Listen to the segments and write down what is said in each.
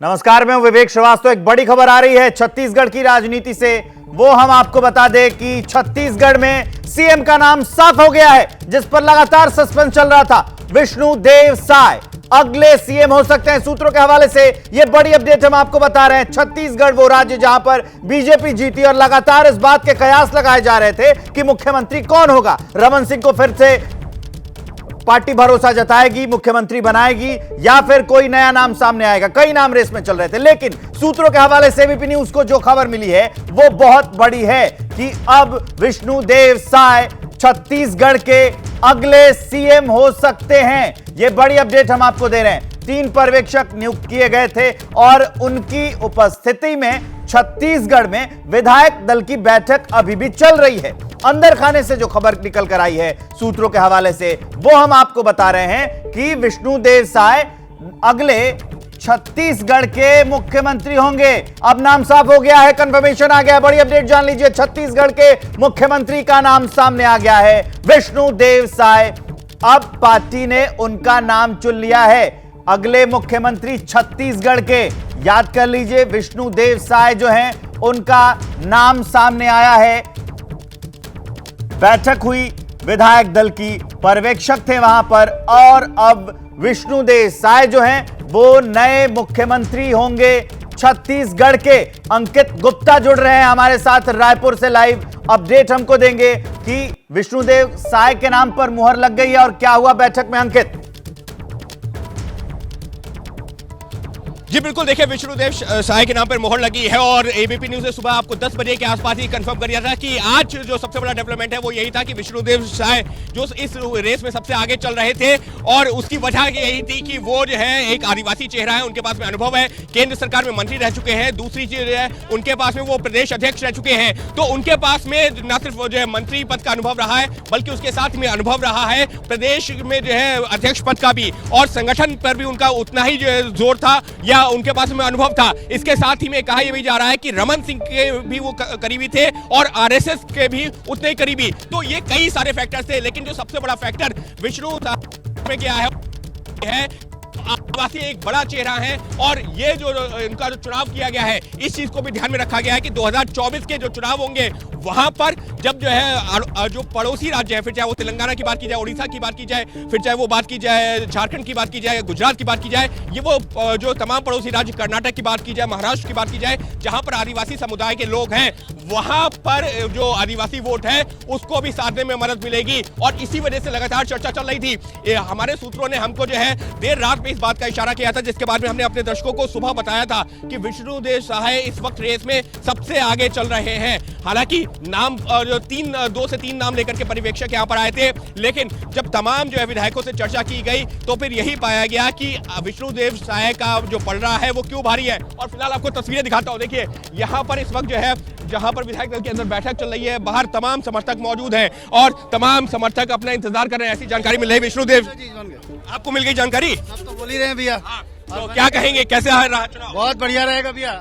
नमस्कार, मैं विवेक श्रीवास्तव। एक बड़ी खबर आ रही है छत्तीसगढ़ की राजनीति से। वो हम आपको बता दें कि छत्तीसगढ़ में सीएम का नाम साफ हो गया है, जिस पर लगातार सस्पेंस चल रहा था। विष्णुदेव साय अगले सीएम हो सकते हैं। सूत्रों के हवाले से यह बड़ी अपडेट हम आपको बता रहे हैं। छत्तीसगढ़ वो राज्य जहां पर बीजेपी जीती और लगातार इस बात के कयास लगाए जा रहे थे कि मुख्यमंत्री कौन होगा। रमन सिंह को फिर से पार्टी भरोसा जताएगी, मुख्यमंत्री बनाएगी या फिर कोई नया नाम सामने आएगा। कई नाम रेस में चल रहे थे, लेकिन सूत्रों के हवाले से एबीपी न्यूज को जो खबर मिली है वो बहुत बड़ी है कि अब विष्णुदेव साय छत्तीसगढ़ के अगले सीएम हो सकते हैं। यह बड़ी अपडेट हम आपको दे रहे हैं। 3 पर्यवेक्षक नियुक्त किए गए थे और उनकी उपस्थिति में छत्तीसगढ़ में विधायक दल की बैठक अभी भी चल रही है। अंदर खाने से जो खबर निकल कर आई है सूत्रों के हवाले से, वो हम आपको बता रहे हैं कि विष्णुदेव साय अगले छत्तीसगढ़ के मुख्यमंत्री होंगे। अब नाम साफ हो गया है, कंफर्मेशन आ गया है। बड़ी अपडेट जान लीजिए, छत्तीसगढ़ के मुख्यमंत्री का नाम सामने आ गया है, विष्णुदेव साय। अब पार्टी ने उनका नाम चुन लिया है अगले मुख्यमंत्री छत्तीसगढ़ के। याद कर लीजिए, विष्णुदेव साय जो हैं उनका नाम सामने आया है। बैठक हुई विधायक दल की, पर्यवेक्षक थे वहां पर, और अब विष्णुदेव साय जो हैं वो नए मुख्यमंत्री होंगे छत्तीसगढ़ के। अंकित गुप्ता जुड़ रहे हैं हमारे साथ रायपुर से, लाइव अपडेट हमको देंगे कि विष्णुदेव साय के नाम पर मुहर लग गई है और क्या हुआ बैठक में। अंकित जी बिल्कुल, देखिए विष्णुदेव साय के नाम पर मोहर लगी है और एबीपी न्यूज ने सुबह आपको 10 बजे के आसपास ही कंफर्म कर दिया था कि आज जो सबसे बड़ा डेवलपमेंट है वो यही था कि विष्णुदेव साय जो इस रेस में सबसे आगे चल रहे थे, और उसकी वजह यही थी कि वो जो है एक आदिवासी चेहरा है, उनके पास में अनुभव है, केंद्र सरकार में मंत्री रह चुके हैं। दूसरी चीज है उनके पास में वो प्रदेश अध्यक्ष रह चुके हैं, तो उनके पास में न सिर्फ जो है मंत्री पद का अनुभव रहा है बल्कि उसके साथ में अनुभव रहा है प्रदेश में जो है अध्यक्ष पद का भी, और संगठन पर भी उनका उतना ही जो है जोर था या उनके पास में अनुभव था। इसके साथ ही में कहा यह भी जा रहा है कि रमन सिंह के भी वो करीबी थे और आरएसएस के भी उतने ही करीबी। तो ये कई सारे फैक्टर्स थे, लेकिन जो सबसे बड़ा फैक्टर विष्णु में क्या है आदिवासी एक बड़ा चेहरा है, और ये जो इनका जो चुनाव किया गया है इस चीज को भी ध्यान में रखा गया है कि 2024 के जो चुनाव होंगे वहां पर जब जो है जो पड़ोसी राज्य है, फिर चाहे वो तेलंगाना की बात की जाए, उड़ीसा की बात की जाए, फिर चाहे वो बात की जाए झारखंड की बात की जाए, गुजरात की बात की जाए, ये वो जो तमाम पड़ोसी राज्य, कर्नाटक की बात की जाए, महाराष्ट्र की बात की जाए, जहां पर आदिवासी समुदाय के लोग हैं, वहां पर जो आदिवासी वोट है उसको भी साधने में मदद मिलेगी। और इसी वजह से लगातार चर्चा चल रही थी। हमारे सूत्रों ने हमको जो है देर रात में इस बात का इशारा किया था, जिसके बाद में हमने अपने दर्शकों को सुबह बताया था कि विष्णुदेव साय इस वक्त रेस में सबसे आगे चल रहे हैं। हालांकि नाम जो 2 से 3 नाम लेकर के पर्यवेक्षक यहां पर आए थे, लेकिन जब तमाम जो है विधायकों से चर्चा की गई तो फिर यही पाया गया कि विष्णुदेव साय का जो पड़ रहा है वो क्यों भारी है। और फिलहाल आपको तस्वीरें दिखाता हूं। देखिए यहाँ पर इस वक्त जो है जहां पर विधायक दल के अंदर बैठक चल रही है, बाहर तमाम समर्थक मौजूद हैं और तमाम समर्थक अपना इंतजार कर रहे हैं। ऐसी जानकारी मिल रही है। विष्णुदेव, आपको मिल गई जानकारी? आप तो बोल ही रहे हैं भैया। तो क्या कहेंगे, कैसे रहा चुनाव? बहुत बढ़िया रहेगा भैया।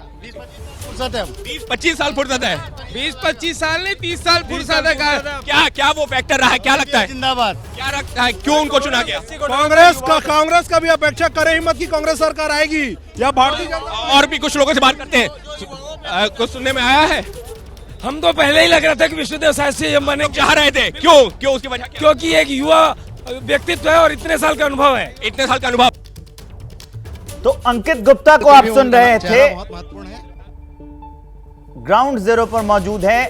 20-25 साल फुर्सत है। 20-25 साल नहीं, 30 साल फुर्सत है। क्या वो फैक्टर रहा है, क्या लगता है? जिंदाबाद। क्या लगता है क्यों उनको चुना गया? कांग्रेस का भी अपेक्षा करे ही मत कि कांग्रेस सरकार आएगी या भारतीय जनता। और भी कुछ लोगों से बात करते हैं, कुछ सुनने में आया है। हम तो पहले ही लग रहा था कि विष्णुदेव साय सीएम बने, चाह रहे थे। क्यों उसकी वजह? क्योंकि एक युवा व्यक्तित्व है और इतने साल का अनुभव है। इतने साल का अनुभव। तो अंकित गुप्ता को आप सुन रहे थे, ग्राउंड जीरो पर मौजूद है।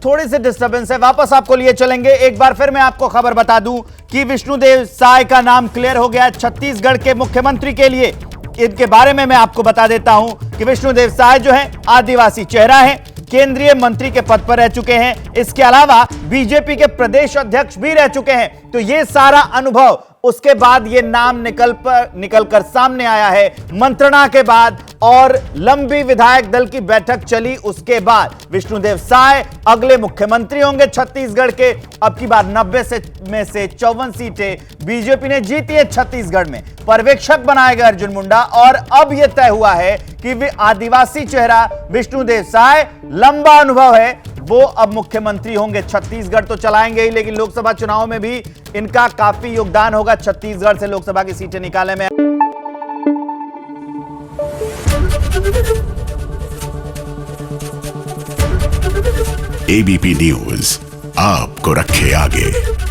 थोड़ी सी डिस्टर्बेंस है, वापस आपको लिए चलेंगे। एक बार फिर मैं आपको खबर बता दूं कि विष्णुदेव साय का नाम क्लियर हो गया छत्तीसगढ़ के मुख्यमंत्री के लिए। इनके बारे में मैं आपको बता देता हूं कि विष्णुदेव साय जो है आदिवासी चेहरा है, केंद्रीय मंत्री के पद पर रह चुके हैं, इसके अलावा बीजेपी के प्रदेश अध्यक्ष भी रह चुके हैं। तो ये सारा अनुभव, उसके बाद ये नाम निकल कर सामने आया है मंत्रणा के बाद, और लंबी विधायक दल की बैठक चली उसके बाद विष्णुदेव साय अगले मुख्यमंत्री होंगे छत्तीसगढ़ के। अब की बार 90 में से 54 सीटें बीजेपी ने जीती है छत्तीसगढ़ में। पर्यवेक्षक बनाए गए अर्जुन मुंडा, और अब यह तय हुआ है कि वे आदिवासी चेहरा विष्णुदेव साय, लंबा अनुभव है, वो अब मुख्यमंत्री होंगे। छत्तीसगढ़ तो चलाएंगे ही, लेकिन लोकसभा चुनाव में भी इनका काफी योगदान होगा छत्तीसगढ़ से लोकसभा की सीटें निकालने में। एबीपी न्यूज आपको रखे आगे।